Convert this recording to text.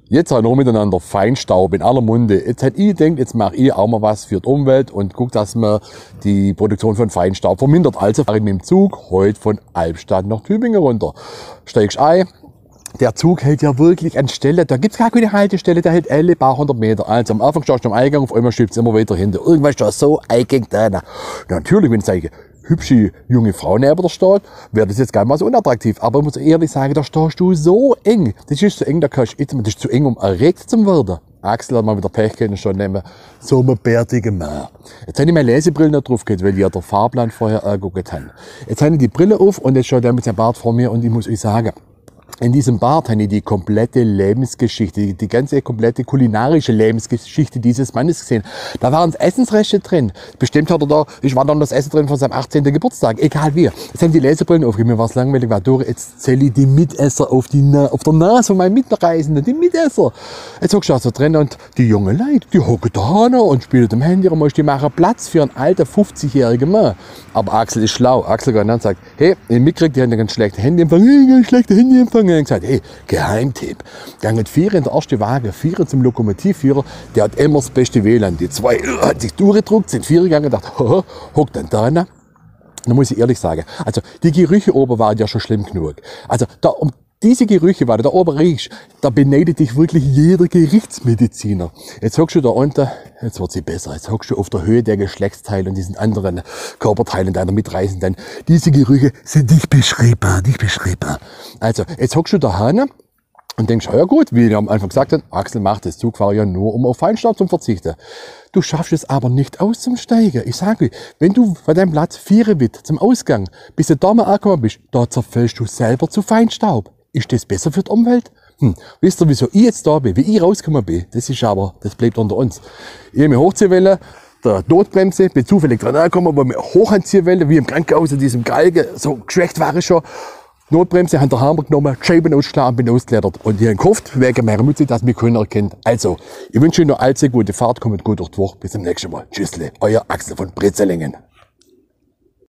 Jetzt halt noch miteinander Feinstaub in aller Munde. Jetzt hätte ich gedacht, jetzt mache ich auch mal was für die Umwelt und gucke, dass man die Produktion von Feinstaub vermindert. Also fahre ich mit dem Zug heute von Albstadt nach Tübingen runter. Steigst ein. Der Zug hält ja wirklich an Stelle, da gibt's gar keine Haltestelle, der hält alle paar hundert Meter. Also am Anfang stehst du am Eingang, auf einmal schiebt's immer weiter hinter. Irgendwann ist da so eingängig da. Natürlich, wenn ich sage, hübsche junge Frau neben der steht, wäre das jetzt gar nicht mal so unattraktiv. Aber ich muss ehrlich sagen, da stehst du so eng. Das ist so eng, da kannst du, das ist zu eng, um erregt zu werden. Axel hat mal wieder Pech gehabt und schon nehmen so einen bärtigen Mann. Jetzt habe ich meine Lesebrille noch drauf gehabt, weil ich ja den Fahrplan vorher angeguckt habe. Jetzt habe ich die Brille auf und jetzt steht er mit seinem Bart vor mir und ich muss euch sagen, in diesem Bad habe ich die komplette Lebensgeschichte, die ganze komplette kulinarische Lebensgeschichte dieses Mannes gesehen. Da waren Essensreste drin. Bestimmt hat er da, ich war dann das Essen drin von seinem 18. Geburtstag. Egal wie. Jetzt haben die Lesebrillen aufgegeben. Mir war es langweilig, war durch. Jetzt zähle ich die Mitesser auf der Nase von meinen Mitreisenden. Die Mitesser. Jetzt hockst du also drin und die jungen Leute, die hocken da und spielen am Handy rum. Die machen Platz für einen alten 50-jährigen Mann. Aber Axel ist schlau. Axel geht und sagt, hey, ich mitkriegt, die haben einen ganz schlechten Handyempfang. Ganz schlechten Handyempfang. Und dann gesagt, hey, Geheimtipp. Ganget 4 in der ersten Wagen, 4 zum Lokomotivführer, der hat immer das beste WLAN. Die 2 hat sich durchgedruckt, sind 4 gegangen und dachte, hockt dann da. Da muss ich ehrlich sagen, also die Gerüche oben waren ja schon schlimm genug. Also da um diese Gerüche, weil du da oben riechst, da beneidet dich wirklich jeder Gerichtsmediziner. Jetzt hockst du da unten, jetzt wird sie besser, jetzt hockst du auf der Höhe der Geschlechtsteile und diesen anderen Körperteilen deiner Mitreisenden. Diese Gerüche sind nicht beschreibbar, nicht beschreibbar. Also, jetzt hockst du da hin und denkst, ja gut, wie wir am Anfang gesagt haben, Axel macht das Zugfahren ja nur, um auf Feinstaub zu verzichten. Du schaffst es aber nicht auszusteigen. Ich sage, wenn du von deinem Platz 4 wird zum Ausgang, bis du da mal angekommen bist, da zerfällst du selber zu Feinstaub. Ist das besser für die Umwelt? Wisst ihr, wieso ich jetzt da bin, wie ich rausgekommen bin? Das ist aber, das bleibt unter uns. Ich habe mich hochziehen wollen, der Notbremse, bin zufällig dran angekommen, wo ich hoch anziehen wollte, wie im Krankenhaus in diesem Galgen, so geschwächt war ich schon. Notbremse, haben der Hammer genommen, Scheiben ausgeschlagen und bin ausgeklettert. Und ich habe gehofft, wegen meiner Mütze, dass mich keiner erkennt. Also, ich wünsche Ihnen noch allzu gute Fahrt, kommt gut durch die Woche. Bis zum nächsten Mal. Tschüssle, euer Axel von Brezelingen.